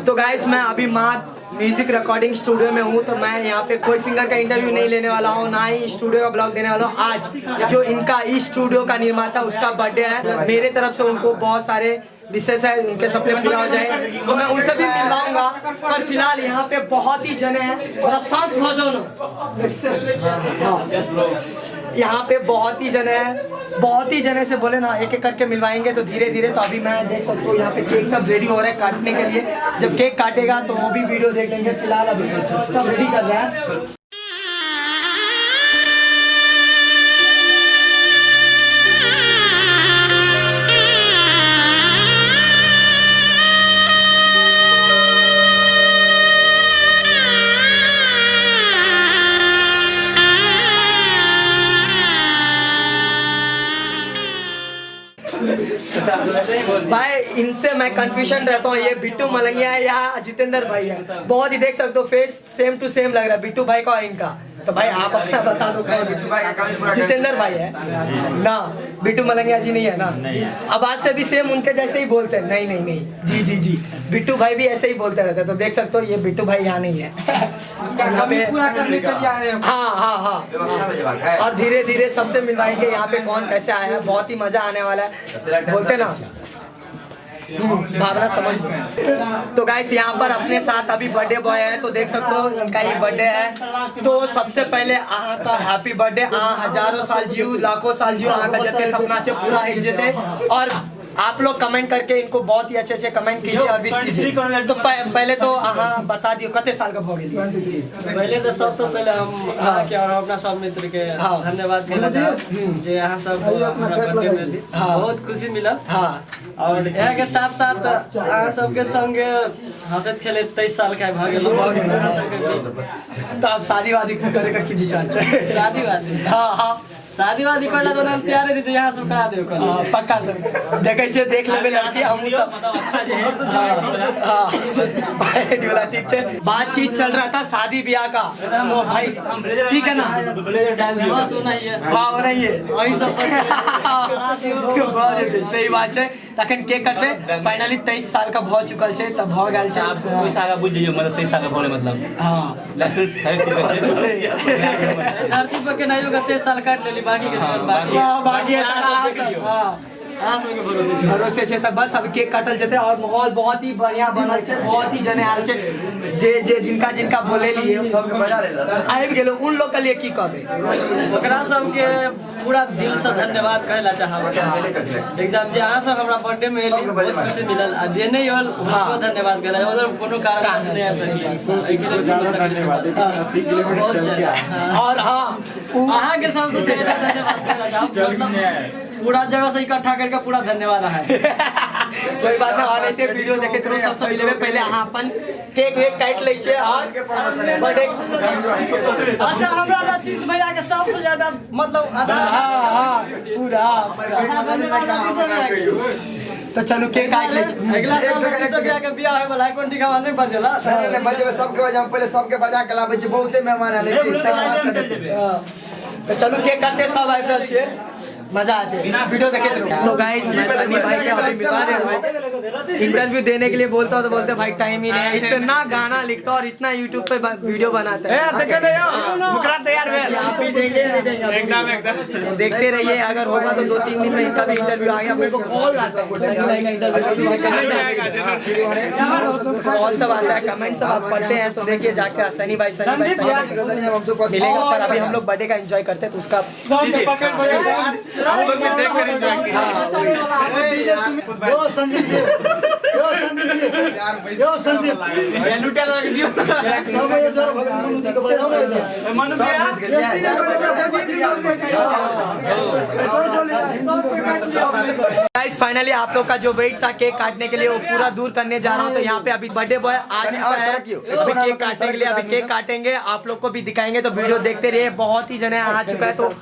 तो गाइस मैं अभी म्यूजिक रिकॉर्डिंग स्टूडियो में हूँ। तो मैं यहाँ पे कोई सिंगर का इंटरव्यू नहीं लेने वाला हूँ, ना ही स्टूडियो का ब्लॉग देने वाला हूँ। आज जो इनका इस स्टूडियो का निर्माता उसका बर्थडे है, मेरे तरफ से उनको बहुत सारे विशेष है, उनके सपने पूरा हो जाए तो मैं उनसे भी मिलवाऊंगा। पर फिलहाल यहाँ पे बहुत ही जने हैं, थोड़ा शांत हो जाओ ना। यहाँ पे बहुत ही जने हैं, बहुत ही जने से बोले ना एक एक करके मिलवाएंगे तो धीरे धीरे। तो अभी मैं देख सकता हूँ यहाँ पे केक सब रेडी हो रहा है काटने के लिए। जब केक काटेगा तो वो भी वीडियो देख लेंगे। फिलहाल अभी सब रेडी कर रहे हैं। भाई इनसे मैं कंफ्यूजन रहता हूँ, ये बिट्टू मलंगिया है या जितेंद्र भाई है। बहुत ही देख सकते हो फेस सेम टू सेम लग रहा है बिट्टू भाई का और इनका। तो भाई आप अपना बता दो, जितेंद्र भाई है ना, बिट्टू मलंगिया जी नहीं है ना? अब आज से भी सेम उनके जैसे ही बोलते हैं। नहीं नहीं नहीं जी जी जी, बिट्टू भाई भी ऐसे ही बोलते रहते हैं। तो देख सकते हो ये बिट्टू भाई यहाँ नहीं है। हाँ हाँ हाँ, और धीरे धीरे सबसे मिलवाएंगे यहाँ पे कौन कैसे आया है। बहुत ही मजा आने वाला है, बोलते ना भावना समझ लो। तो गाइस यहाँ पर अपने साथ अभी बर्थडे बॉय है, तो देख सकते हो इनका ही बर्थडे है। तो सबसे पहले आहा का हैप्पी बर्थडे। हजारों साल जियो, लाखों साल जियो, आहा का जते सपना चे पूरा इज्जत है। और आप लोग कमेंट करके इनको बहुत ही अच्छे कमेंट कीजिए और विश कीजिए। तो पहले तो हाँ बता दियो कते साल का भोगे। पहले तो सबसे पहले हम क्या अपना सब मित्र के धन्यवाद कहना चाहब जे यहाँ सब बर्थडे में बहुत खुशी मिलल। और यहाँ के साथ साथ अहाँ सबके संग हंसत खेले 23 साल का भ गेल। तो अब शादी वादी करे का की विचार है? शादी वादी हाँ शादी वादी करला तो नाम तैयार है, तो यहाँ सब करा देओ कर पक्का। तो देखे छे देख लेबे लड़की हम सब। हां ठीक है, बातचीत चल रहा था शादी ब्याह का। तो भाई ठीक है ना, हां सुनाइए। हां नहीं है वही सब सही बात है। तखन केक कटबे फाइनली 23 साल का भ चुकल छे, तब भ गेल छे। आप कोई सागा बुझ जाइयो, मतलब 23 साल का भोले मतलब हां लाइसेंस है धरती पर के नहीं होगा 23 साल काट लेली बाकी के बाकी भरोसे भरोसे छे। तब बस अब केक काटल जते और माहौल बहुत ही बढ़िया बनल छे, बहुत ही जने आल छे। जे जिनका जिनका बोले लिए सबके बजा लेला आबि गेलो, उन लोग के लिए की कहबे? ओकरा सबके पूरा दिल से धन्यवाद कहला चाहब। एकदम जे अहाँ सब हमरा बर्थडे में बहुत खुशी मिलल, आ जे नहीं होल उनको धन्यवाद कहला। मतलब कोनो कारण से नहीं आ सकी, एके लिए धन्यवाद। 80 किलोमीटर चल के और हां अहाँ के सबसे ज्यादा धन्यवाद कहला चाहब। पूरा जगह से इकट्ठा करके पूरा धन्यवाद है। कोई बात ना, वाले थे वीडियो देखे तो सब मिलेबे। पहले अहाँ अपन केक वेक काट लै छे और बर्थडे। अच्छा हमरा 30 महीना के सबसे ज्यादा मतलब आधा हां पूरा धन्यवाद तो चलो केक काट ले। अगला साल सब के बियाह है वाला कोन टिका नहीं बजेला नहीं बजे सबके बजा, हम पहले सबके बजा के लाबे छी। बहुते मेहमान आले छी, धन्यवाद करते। तो चलो केक काटते सब आइल छे, मजा आते वीडियो देखे। तो गाइस मैं सनी भाई के अभी मिलवा रहे हूँ। इंटरव्यू देने के लिए बोलता हूँ तो बोलते भाई टाइम ही नहीं है। इतना गाना लिखता और इतना यूट्यूब पे वीडियो बनाता है। तो देखते रहिए, अगर होगा तो 2-3 दिन में इनका भी इंटरव्यू आ गया। मेरे को कॉल आता है, कॉल सब आता है, कमेंट सब आप पढ़ते हैं। तो देखिए जाके सनी भाई मिलेगा। पर अभी हम लोग बर्थडे का एंजॉय करते हैं तो उसका हम लोग भी देख कर एंजॉय किया। यो संजीव जी, यो संजीव जी, यो संजीव लुटा लगा दियो सब। ये जरा भगवान मनु जी को बताओ ना, मनु गाइस फाइनली आप लोग का जो वेट था केक काटने के लिए वो पूरा दूर करने जा रहा हूँ। तो यहाँ पे अभी बर्थडे बॉय आ चुका है, अभी केक काटने के लिए। अभी केक काटेंगे, आप लोग को भी दिखाएंगे, तो वीडियो देखते रहिए। बहुत ही जने आ चुका है, तो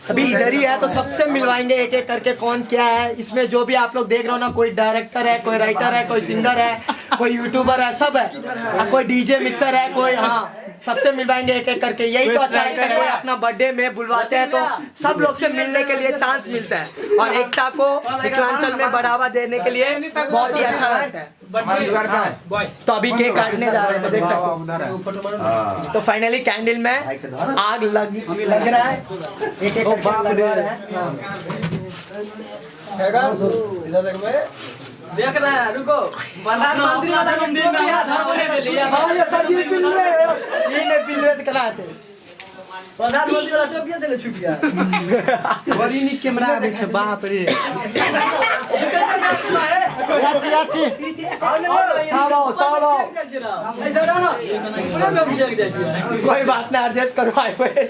अभी इधर ही है। तो सबसे मिलवाएंगे एक एक करके कौन क्या है इसमें। जो भी आप लोग देख रहे हो ना, कोई डायरेक्टर है, कोई राइटर है, कोई सिंगर है, कोई यूट्यूबर है, सब है। कोई डीजे मिक्सर है, कोई हाँ सबसे मिलवाएंगे एक एक करके। यही तो अच्छा लगता है, कोई अपना बर्थडे में बुलवाते हैं तो सब लोग से मिलने के लिए चांस मिलता है और एकता को मिथिलांचल में बढ़ावा देने के लिए बहुत ही अच्छा लगता है। हमारा जुगाड़ कहाँ है? तो अभी केक काटने जा रहे हैं, तो देख सकते हो। तो फाइनली कैंडल में आग लग रहा है, एक एक करके लगा रहे हैं। देख रहे हैं, रुको। प्रधानमंत्री वाला मंदिर में हाथ हमने दे लिया। हाँ, ये सर ये पिल्ले ये ने पिल्ले कराते। प्रधानमंत्री वाला टोपिया चले छूट गया। बड़ी निक कैमरा आबे छै, बाप रे। सावो ऐसा रहो ना, पूरा में हम चेक जाए छियै। कोई बात नहीं, एडजस्ट करो आए हुए।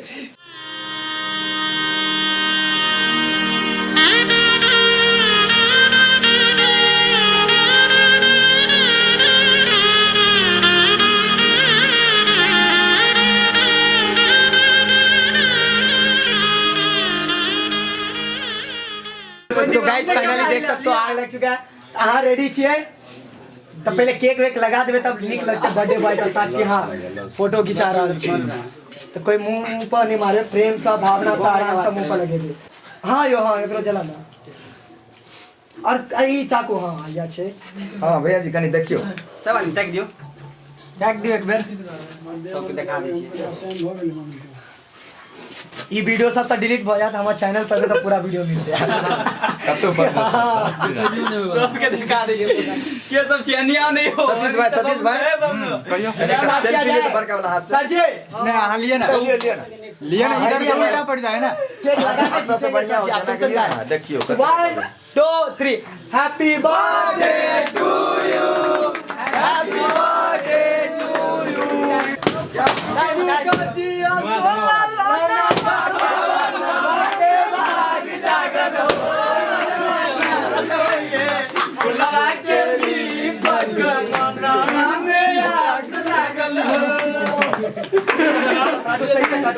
तो गाइस फाइनली देख सकते हो आग लग चुका है। हाँ रेडी चाहिए तो पहले केक वेक लगा देवे तब निक लगता है बर्थडे बॉय का साथ कि हाँ फोटो खिंचा रहा है। तो कोई मुंह पर नहीं मारे, प्रेम सा भावना सा आराम सा मुंह पर लगे थे। हाँ यो हाँ एकरो जलाना और अरे चाकू हाँ या छे। हाँ भैया जी कनी देखियो। सब आदमी देख दियो एक बेर सबके दिखा दै छी। ये वीडियो सब तो डिलीट हो जाता, हमारे चैनल पर तो पूरा वीडियो मिल जाए। तब तो पर सबके दिखा दै छी। के सब चेनिया नहीं हो। सतीश भाई कहियो सेल्फी ले बड़का वाला हाथ से। सर जी नहीं हां लिए ना लिए ना, इधर से उल्टा पड़ जाए ना। केक लगा हाथ से बढ़िया हो जाना के लिए। हाँ, देखियो 1 2 3 happy birthday to you, happy birthday to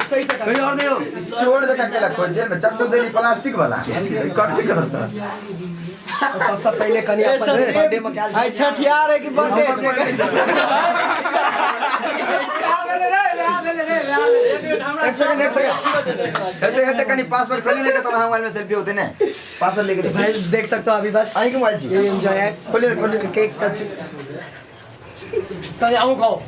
सही से कहीं और नहीं हो। चोर देखा के खोजे में चप्पू देली प्लास्टिक वाला कट के करो सर। सबसे पहले कन्या बर्थडे में क्या अच्छा ठियार है कि बर्थडे एक सेकंड हेते हेते कनी पासवर्ड खोली नहीं तो मोबाइल में सेल्फी होते ना। पासवर्ड लेके भाई देख सकते हो अभी बस आई के मोबाइल ये एंजॉय है। खोलिए केक कट तो आऊं खाओ।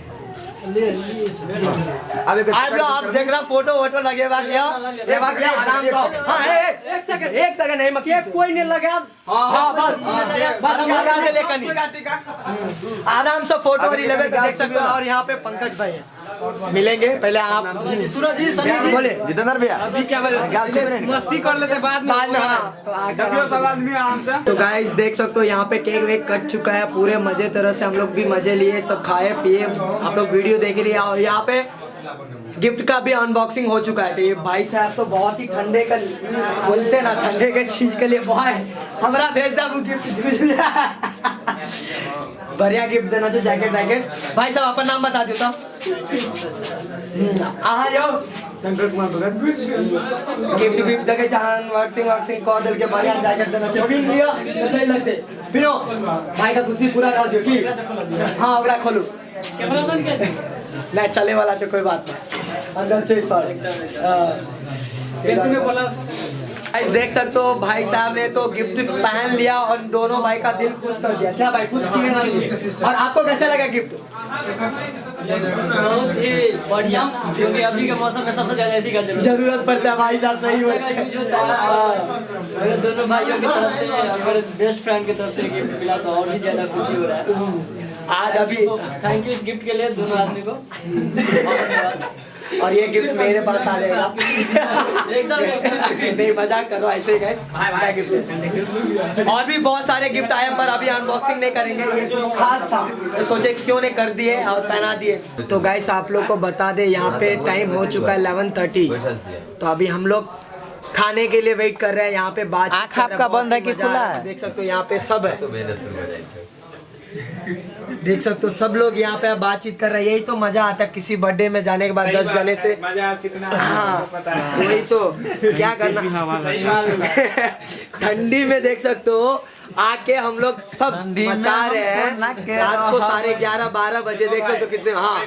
अब आप देख रहा फोटो वोटो लगे क्या आराम से। हाँ एक सेकंड नहीं मत केक कोई नहीं लगा। हाँ बस हम लगा दे लेकिन आराम से फोटो और लेवे देख सकते हो। और यहाँ पे पंकज भाई है, मिलेंगे पहले आप सूरज जी सनी जी बोले जितेंद्र भैया अभी क्या मस्ती कर लेते बाद में तो आगे सब आदमी आराम से। तो गाइस देख सकते हो यहाँ पे केक वेक कट चुका है पूरे मजे तरह से। हम लोग भी मजे लिए, सब खाए पिए, आप लोग वीडियो देख रहे हैं। और यहाँ पे गिफ्ट का भी अनबॉक्सिंग हो चुका है। तो ये भाई साहब तो बहुत ही ठंडे का बोलते ना, ठंडे के चीज के लिए बहुत हमारा भेज दा वो गिफ्ट बढ़िया गिफ्ट देना चाहिए। जैकेट वैकेट भाई साहब अपना नाम बता दो तो। शंकर कुमार भगत गिफ्ट विफ्ट देके चांद वर्किंग कर दिल के बढ़िया जैकेट देना चाहिए। पिन लिया तो सही लगते पिनो भाई का खुशी पूरा कर दियो की। हाँ ओकरा खोलू कैमरा बंद कर नहीं चले वाला तो कोई बात नहीं अंदर से सर। कैसे में बोला गाइस देख सकते हो भाई साहब ने तो गिफ्ट पहन लिया और दोनों भाई का दिल खुश कर दिया। क्या भाई खुश किए ना लिए? और आपको कैसा लगा गिफ्ट? बहुत ही बढ़िया, क्योंकि अभी के मौसम में सबसे ज्यादा ऐसी का जरूरत पड़ता है भाई साहब, सही यूज होता है। मेरे दोनों भाइयों की तरफ से और मेरे बेस्ट फ्रेंड की तरफ से गिफ्ट मिला तो और भी ज्यादा खुशी हो रहा है आज अभी। थैंक यू इस गिफ्ट के लिए दोनों आदमी को। और ये गिफ्ट मेरे पास आ जाएगा एकदम नहीं मजाक करो ऐसे ही गाइस। और भी बहुत सारे गिफ्ट आए पर अभी अनबॉक्सिंग नहीं करेंगे, ये कुछ खास था तो सोचे क्यों नहीं कर दिए और पहना दिए। तो गाइस आप लोग को बता दे यहाँ पे टाइम हो चुका है 11:30। तो अभी हम लोग खाने के लिए वेट कर रहे हैं। यहाँ पे बात आँख आपका बंद है कि खुला है? देख सकते हो यहाँ पे सब है, देख सकते हो सब लोग यहाँ पे बातचीत कर रहे हैं। यही तो मजा आता है किसी बर्थडे में जाने के बाद 10 जने से। हाँ वही तो क्या करना ठंडी में देख सकते हो आके हम लोग सब ठंडी में मचा रहे हैं हमको लग रात को रहा। 11:30-12 बजे देख सकते हो कितने। हाँ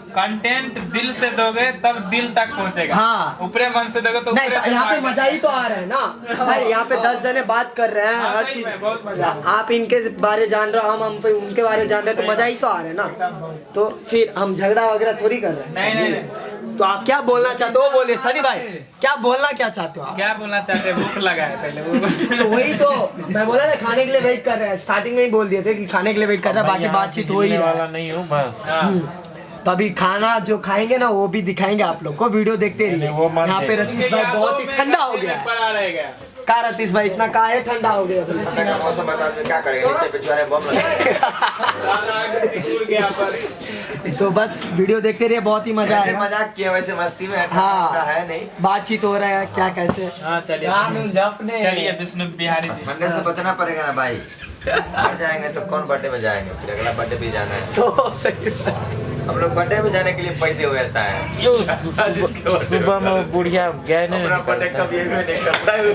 कंटेंट दिल से दोगे तब दिल तक पहुंचेगा। हाँ। ऊपरे मन से दोगे तो नहीं ऊपरे से यहाँ पे भाग मजा ही तो आ रहा है ना भाई, यहाँ पे 10 जने बात कर रहे हैं हाँ, हर सही चीज। में, बहुत मजा। आप इनके बारे जान रहे हो, हम पे उनके बारे जान रहे हैं, तो मजा ही तो आ रहा है ना। तो फिर हम झगड़ा वगैरह थोड़ी कर रहे हैं। नहीं तो आप क्या बोलना चाहते हो बोले सनी भाई, क्या बोलना क्या चाहते हो आप? क्या बोलना चाहते हैं? भूख लगा है पहले वो। तो वही तो मैं बोला ना, खाने के लिए वेट कर रहे हैं। स्टार्टिंग में ही बोल दिए थे कि खाने के लिए वेट कर रहे हैं, बाकी बातचीत हो ही रहा है। नहीं हूँ बस। तो अभी खाना जो खाएंगे ना वो भी दिखाएंगे आप लोग को, वीडियो देखते रहिए। यहाँ पे रतीश भाई बहुत ही ठंडा हो गया है। पड़ा रहेगा। का रतीश भाई इतना का है ठंडा हो गया? ठंडा का मौसम बता दो क्या करेंगे, नीचे पिछवाड़े बम लगे। तो बस वीडियो देखते रहिए, बहुत ही मजा ऐसे आएगा। मजाक किया वैसे मस्ती में हाँ। है नहीं। बातचीत हो रहा है क्या कैसे। हाँ चलिए चलिए विष्णु बिहारी जी। मरने से बचना पड़ेगा ना भाई, मर जाएंगे तो कौन बर्थडे में जाएंगे, फिर अगला बर्थडे भी जाना है। तो सही हम लोग बर्थडे में जाने के लिए पैदे हुए ऐसा है। सुबह में बुढ़िया गए अपना बर्थडे कभी नहीं करता है।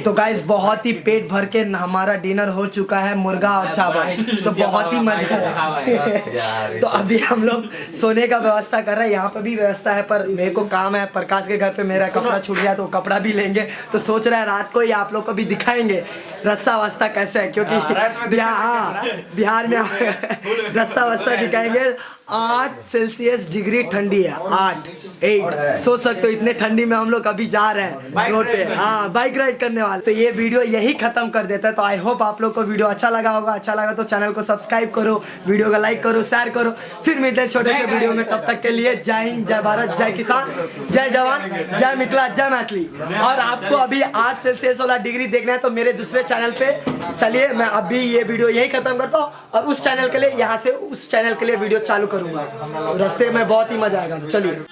तो गाइस बहुत ही पेट भर के हमारा डिनर हो चुका है, मुर्गा और चावल। तो बहुत ही मजा है। तो अभी हम लोग सोने का व्यवस्था कर रहे हैं, यहाँ पे भी व्यवस्था है, पर मेरे को काम है। प्रकाश के घर पे मेरा कपड़ा छूट गया तो कपड़ा भी लेंगे। तो सोच रहे हैं रात को ही आप लोग को भी दिखाएंगे रास्ता वास्ता कैसे है, क्योंकि बिहार में रास्ता वास्ता दिखाएंगे। 8 सेल्सियस डिग्री ठंडी है, 8 सोच सकते हो इतने ठंडी में हम लोग अभी जा रहे हैं रोड पे। हाँ बाइक राइड करने वाले। तो ये वीडियो यही खत्म कर देता है। तो आई होप आप लोग को वीडियो अच्छा लगा होगा। अच्छा लगा तो चैनल को सब्सक्राइब करो, वीडियो को लाइक करो, शेयर करो। फिर मिलते हैं छोटे से वीडियो में, तब तक के लिए जय हिंद, जय भारत, जय किसान, जय जवान, जय मिथिला, जय मैथिली। और आपको अभी 8 सेल्सियस वाला डिग्री देखना है तो मेरे दूसरे चैनल पे चलिए, मैं अभी ये वीडियो यही खत्म करता हूँ और उस चैनल के लिए यहाँ से उस चैनल के लिए वीडियो चालू करूंगा। रास्ते में बहुत ही मजा आएगा। तो चलिए।